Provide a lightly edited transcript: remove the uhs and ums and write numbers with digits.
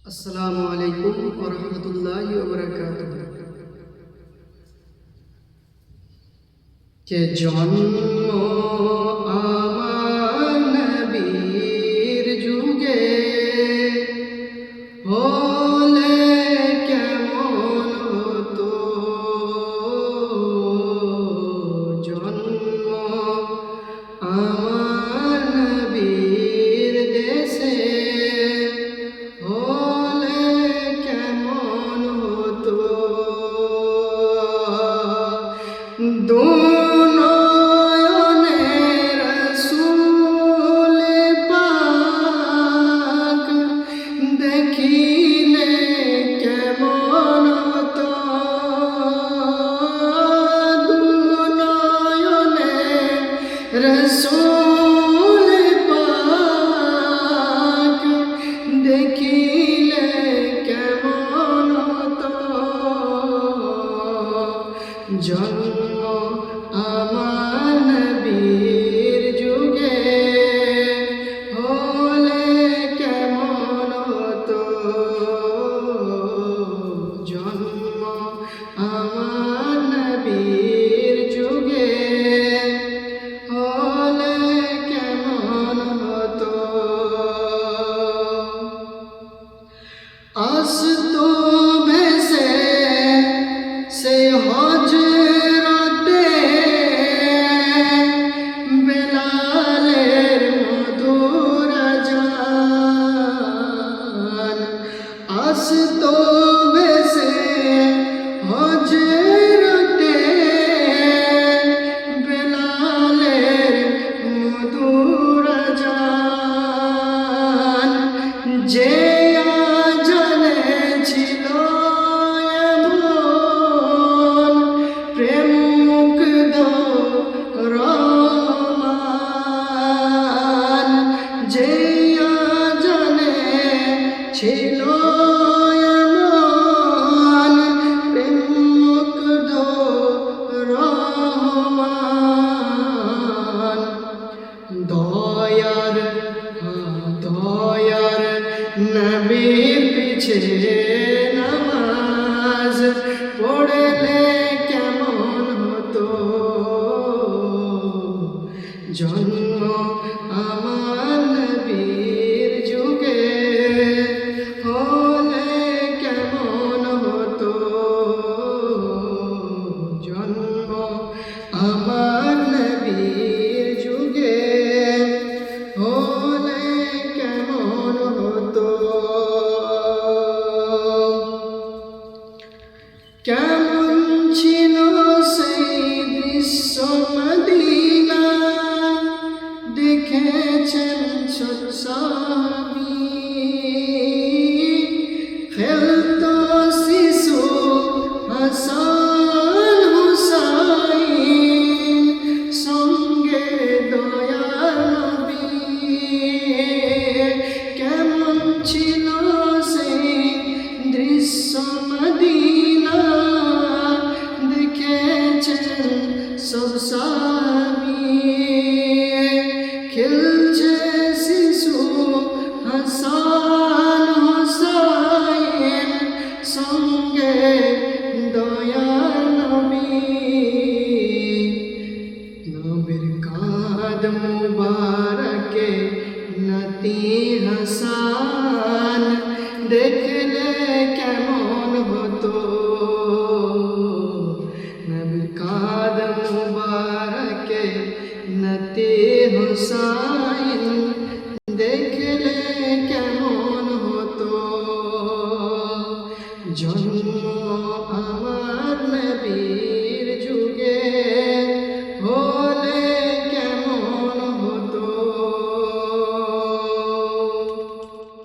আসসালামু আলাইকুম ওয়া রাহমাতুল্লাহি ওয়া বারাকাতুহু। কে জন্ম আমার নবীর যুগে হলে কেমন হতো, জন্ম আমার নবীর দেশে হলে কেমন হতো। দুনয়নে রাসূল পাক দেখিলে কেমন হতো, দুনয়নে রাসূল পাক দেখিলে কেমন হতো, জন্ম আমার নবীর যুগে হলে কেমন হতো, জন্ম আমার নবীর যুগে হলে কেমন হতো। আসতো ভেসে সে হজরতে বেলালের মধুর আযান, আসতো ভেসে হজরতে বেলালের মধুর আযান, যে ছিল এমন প্রেম মুগ্ধ রহমান, যে জানে ছিল এমন প্রেম মুগ্ধ রহমান, দয়ার নবীর পিছে নামাজ পড়লে কেমন হতো, জন্ম আমার নবীর যুগে হলে কেমন হতো, জন্ম আমার নবীর যুগে হলে কেমন হতো। কেমন ছিল সেই দৃশ্য মদিনা, দেখেছেন সাহাবী, খেলতো শিশু হাসান হুসাইন সঙ্গে দয়ার নবী, কেমন ছিল সেই দৃশ্য মদিনা, দেখেছেন সব সাহাবী, খেলছে শিশু হাসান হুসাইন সঙ্গে দয়ার নবী, নবীর কাঁধ মুবারকে নতি হাসান দেখলে কেমন হতো, নবীর কাঁধ মুবারকে নতি হুসাইন